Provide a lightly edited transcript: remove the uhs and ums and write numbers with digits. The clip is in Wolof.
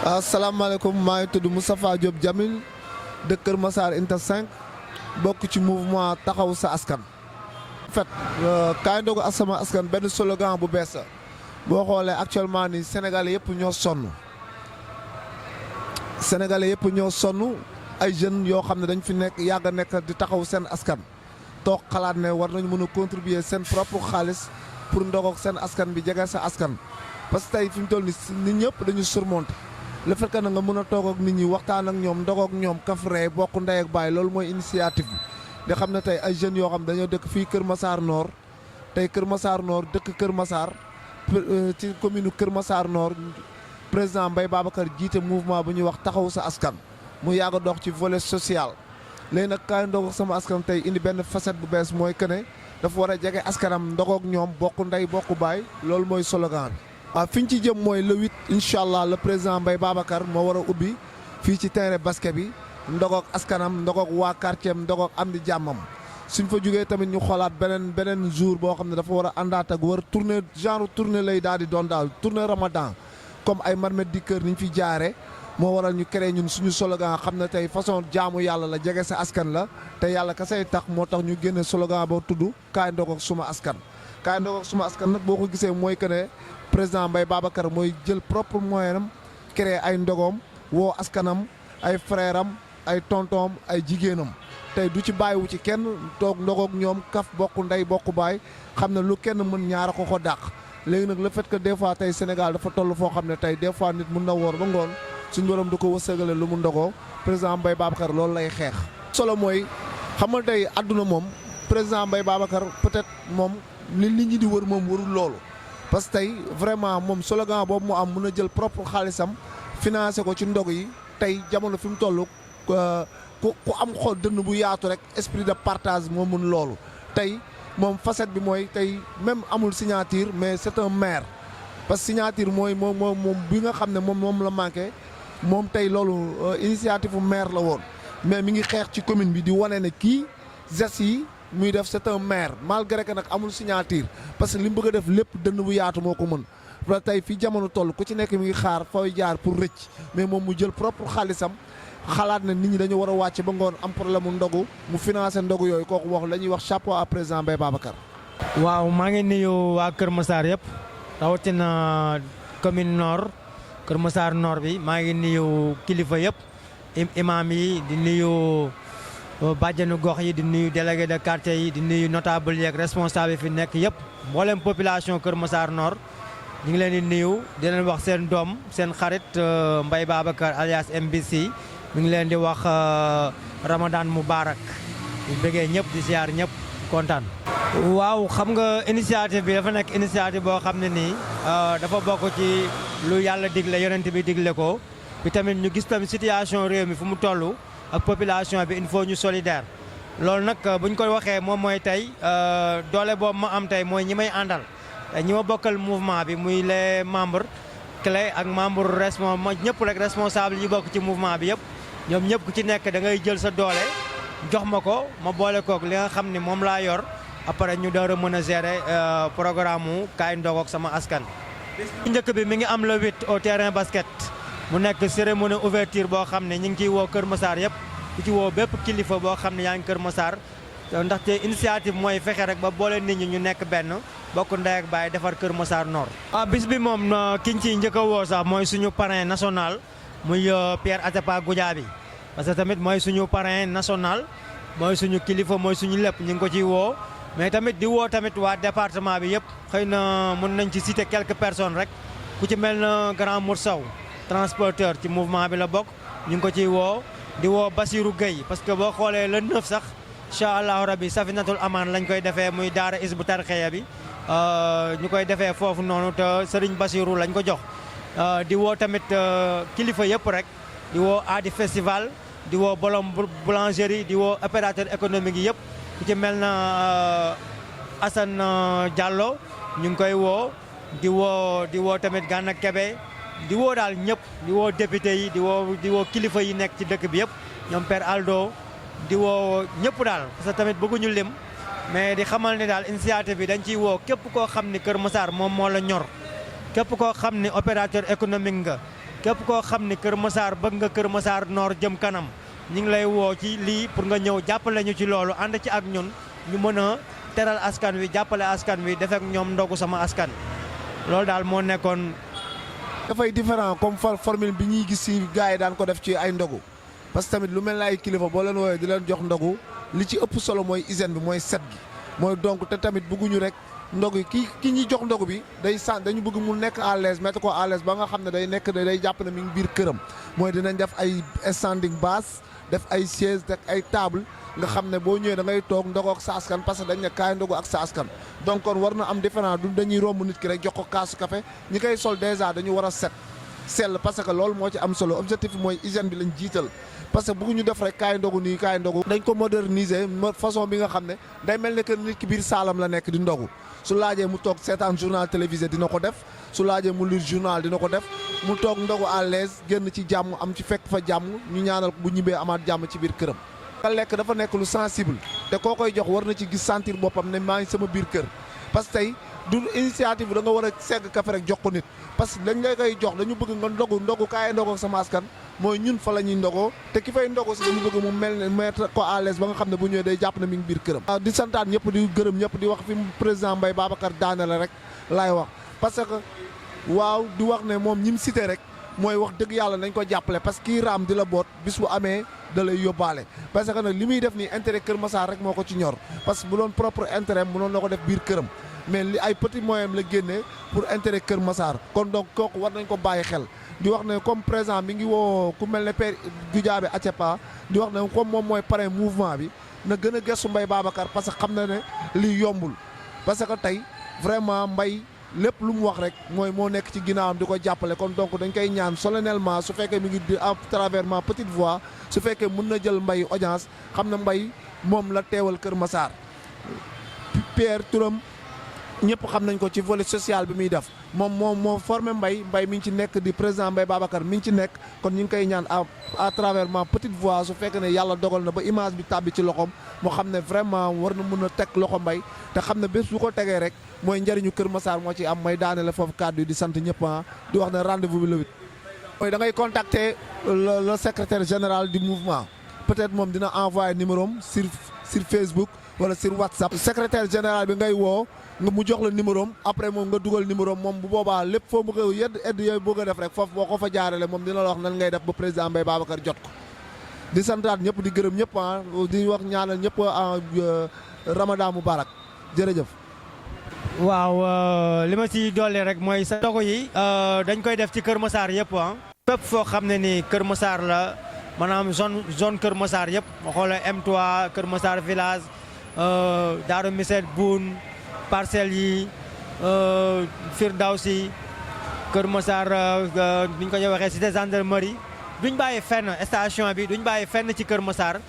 asalaamaaleykum maa ngi tudd Moustapha Diop Jamil dëkk Kër Massar Unité 5 bokk ci mouvement taxaw sa askan. en fait kaay ndogu ak sama askan benn slogan bu bees la boo xoolee actuellement ni Sénégalais yëpp ñoo sonn Sénégalais yëpp ñoo sonn ay jeunes yoo xam ne dañ fi nekk yàgg a nekk di taxaw seen askan toog xalaat ne war nañu mën a contribuer seen propre xaalis pour ndogoog seen askan bi jege sa askan. parce que tey fi mu toll ni nit ñëpp dañu surmonter le fait que na nga mën a toog ak nit ñi waxtaan ak ñoom ndogoog ñoom kafre bokk ndey ak baay loolu mooy initiative bi. nga xam ne tey ay jeunes yoo xam dañoo dëkk fii Kër Massar Nord tey Kër Massar Nord dëkk Kër Massar ci commune Kër Massar Nord président Mbaye Babacar jiite mouvement bu ñuy wax taxaw sa askan mu yàgg a dox ci volet social. léegi nag kaay ndogoog sama askan tey indi benn facette bu bees mooy que ne dafa war a jege askanam ndogoog ñoom bokk ndey bokk baay loolu mooy slogan bi. waaw fi ñu ci jëm mooy le 8 incha allah le président Mbaye Babacar moo war a ubbi fii ci terrain basket bi ndogoog askanam ndogoog waa quartier am ndogoog am di jàmmam suñ fa jógee tamit ñu xoolaat beneen jour boo xam ne dafa war a àndaat ak wër tournée genre tournée lay daal di doon daal tournée ramadan comme ay marmite di kër ni ñu fi jaare moo waral ñu créé ñun suñu slogan xam ne tey façon jaamu yàlla la jege sa askan la te yàlla ka say tax moo tax ñu génne slogan boo tudd kaay ndogoog suma askan. kaay ndogoog suma askan nag boo ko gisee mooy que ne président Mbaye Babacar mooy jël propre moyen am créé ay ndogoom woo askanam ay frère am ay tontoom ay jigéenam tey du ci bàyyiwu ci kenn toog ndogoog ñoom kaf bokk ndey bokk baay xam ne lu kenn mën ñaara ko dàq. léegi nag le fait que des fois tey Sénégal dafa toll foo xam ne tey des fois nit mun na woor ba ngoon suñu borom du ko wërsëgale lu mu ndogoo président Mbaye Babacar loolu lay xeex. solo mooy xam nga tey àdduna moom président Mbaye Babacar peut-être moom li nit ñi di wër moom warul loolu. parce que tey vraiment moom slogan boobu mu am mun a jël propre xaalisam financé ko ci ndog yi tey jamono fi mu toll ku am xol dënn bu yaatu rek esprit de partage moo mun loolu. tey moom facette bi mooy tey même amul signature mais c'est un maire parce que signature mooy moom bi nga xam ne moom la manqué moom tey loolu initiative bu maire la woon mais mi ngi xeex ci commune bi di wane ne kii gestes yi. muy def c'est un maire malgré que nag amul signature parce que li mu bëgg a def lépp dënn bu yaatu moo ko mën parce que tey fii jamono toll ku ci nekk mi ngi xaar fooy jaar pour rëcc mais moom mu jël propre xaalisam xalaat na nit ñi dañu war a wàcc ba ngoon am problème mu ndogu mu financé ndogu yooyu kooku wax la ñuy wax chapeau à président Mbaye Babacar. waaw maa ngi nuyu waa Kër Massar yëpp rawatina commune nord Kër Massar nord bi maa ngi nuyu kilifa yëpp imam yi di nuyu. bàjjenu gox yi di nuyu délégué de quartier yi di nuyu notable yeeg responsable yi fi nekk yëpp mboolem population Kër Massar Nord ñu ngi leen di nuyu di leen wax seen doom seen xarit Mbaye Babacar alias MBC mi ngi leen di wax Ramadan Moubarak di bëggee ñëpp di ziar ñëpp kontaan. waaw xam nga initiative bi dafa nekk initiative boo xam ne nii dafa bokk ci lu yàlla digle yonent bi digle ko bi tamit ñu gis tamit situation réew mi fu mu toll. ak population bi il faut ñu solidaire loolu nag bu ñu ko waxee moom mooy tey doole boobu ma am tey mooy ñi may àndal ñi ma bokkal mouvement bi muy les membres clés ak membre ñëpp rek responsable yi bokk ci mouvement bi yëpp ñoom ñëpp ku ci nekk da ngay jël sa doole jox ma ko ma boole kook li nga xam ni moom laa yor après ñu door a mën a gérer programme mu kaay ndogoog sama askan. bu njëkk bi mi ngi am le 8 au terrain basket. mu nekk cérémonie ouverture boo xam ne ñu ngi ciy woo Kër Massar yëpp ku ci woo bépp kilifa boo xam ne yaa ngi Kër Massar ndaxte initiative mooy fexe rek ba boole nit ñi ñu nekk benn bokk ndey ak baay defar Kër Massar Nord. bis bi moom kiñ ciy njëkk a woo sax mooy suñu parrain national muy Pierre Atepa Goudiaby parce que tamit mooy suñu parrain national mooy suñu kilifa mooy suñu lépp ñu ngi ko ciy woo mais tamit di woo tamit waa département bi yëpp xëy na mën nañ ci citer quelques personnes rek ku ci mel na grand Moursaw transporteur ci mouvement bi la bokk ñu ngi ko ciy woo di woo Basirou Gueye parce que boo xoolee le 9 sax incha allahu rabi Safinatul Aman lañ koy defee muy daara Isbu Tarxiya bi ñu koy defee foofu noonu te Serigne Basirou lañ ko jox. di woo tamit kilifa yëpp rek di woo Adi Festival di woo Bolom Boulangerie di woo opérateur économique yi yëpp ku ci mel na Assane Diallo ñu ngi koy woo di woo tamit Gana Kebe. di woo daal ñëpp di woo député yi di woo kilifa yi nekk ci dëkk bi yëpp ñoom Père Aldo di woo ñëpp daal parce que tamit bëgguñu lim mais di xamal ne daal initiative bi dañ ciy woo képp koo xam ni Kër Massar moom moo la ñor képp koo xam ni opérateur économique nga képp koo xam ni Kër Massar bëgg nga Kër Massar Nord jëm kanam ñu ngi lay woo ci lii pour nga ñëw jàppale ñu ci loolu ànd ci ak ñun ñu mën a teral askan wi jàppale askan wi def ak ñoom ndogu sama askan loolu daal moo nekkoon. dafay différent comme formule bi ñuy gis ci gars yi daan ko def ci ay ndogu parce que tamit lu mel ne ay kilifa boo leen woowee di leen jox ndogu li ci ëpp solo mooy hygiène bi mooy set gi mooy donc te tamit bëgguñu rek ndogu ki ñuy jox ndogu bi dañu bëgg mu nekk à l'aise mettre ko à l'aise ba nga xam ne day jàpp ne mi ngi biir këram mooy dinañ def ay standing basse def ay chaise def ay table nga xam ne boo ñëwee da ngay toog ndogu ak sa askan parce que dañ ne kaay ndogu ak sa askan donc kon war na am différent du dañuy romb nit ki rek jox ko kaasu café ñi koy sol déjà dañu war a sell parce que loolu moo ci am solo objectif bi mooy hygiène bi lañ jiital parce que bëgguñu def rek kaay ndogu nii kaay ndogu dañ ko moderniser façon bi nga xam ne day mel ne que nit ki biir saalam la nekk di ndogu su laajee mu toog seetaan journal télévisé dina ko def su laajee mu lire journal dina ko def mu toog ndogu à l'aise génn ci jàmm am ci fekk fa jàmm ñu ñaanal bu ñibbee amaat jàmm ci biir këram. nga lekk dafa nekk lu sensible te koo koy jox war na ci gis sentir boppam ne maa ngi sama biir kër parce que tey du initiative da nga war a segg café rek jox ko nit parce que dañ lay koy jox dañu bëgg nga ndogu kaay ndogu ak sama askan mooy ñun fa la ñuy ndogoo te ki fay ndogo si dañu bëgg mu mel ne mettre ko à l'aise ba nga xam ne bu ñëwee day jàpp ne mi ngi biir këram. di santaan ñëpp di gërëm ñëpp di wax fi président Mbaye Babacar daane la rek laay wax parce que waaw di wax ne moom ñi mu cité rek mooy wax dëgg yàlla nañ ko jàppale parce que kii raam di la boot bis bu amee da lay yóbbaale parce que nag li muy def nii intérêt Kër Massar rek moo ko ci ñor parce que bu doon propre intérêt mënoon na ko def biir këram mais li ay petit moyen la génnee pour intérêt Kër Massar kon donc kooku war nañ ko bàyyi xel di wax ne comme présent mi ngi woo ku mel ne père Goudiaby Atepa di wax ne comme moom mooy parrain mouvement bi na gën a gëstu Mbaye Babacar parce que xam na ne lii yombul parce que tey vraiment Mbaye lépp lu mu wax rek mooy moo nekk ci ginnaawam di ko jàppale kon donc dañ koy ñaan solennellement su fekkee mi ngi di à travers ma petite voix su fekkee mën na jël Mbaye audience xam na Mbaye moom la teewal Kër Massar Pierre turam ñëpp xam nañ ko ci volet social bi muy def moom moo formé Mbaye mi ngi ci nekk di président Mbaye Babacar mi ngi ci nekk kon ñu ngi koy ñaan à travers ma petite voix su fekkee ne yàlla dogal na ba image bi tàbbi ci loxoom moo xam ne vraiment war na mën a teg loxo Mbaye te xam ne bés bu ko tegee rek mooy njëriñu Kër Massar moo ci am may daane la foofu kàddu yi di sant ñëpp di wax ne rendez-vous bi le 8 mooy da ngay contacter le secrétaire général du mouvement peut-être moom dina envoyer numéro am sur Facebook wala sur WhatsApp secrétaire général bi ngay woo nga mu jox la numéro am après moom nga dugal numéro am moom bu boobaa lépp foo bëgg a yedd yooyu bëgg a def rek foofu boo ko fa jaarale moom dina la wax nan ngay def ba président Mbaye Babacar jot ko di santaat ñëpp di gërëm ñëpp di wax ñaanal ñëpp Ramadan Mubarak jërëjëf. waaw li ma ci dolli rek mooy sa ndogu yi dañ koy def ci Kër Massar yëpp fépp foo xam ne ni Kër Massar la maanaam zone Kër Massar yëpp ma xoolee M3 Kër Massar village Darou Missel Boune Parcelles yi Firdawsi Kër Massar ni ñu ko waxee cité gendarmerie duñ bàyyi fenn station bi duñ bàyyi fenn ci Kër Massar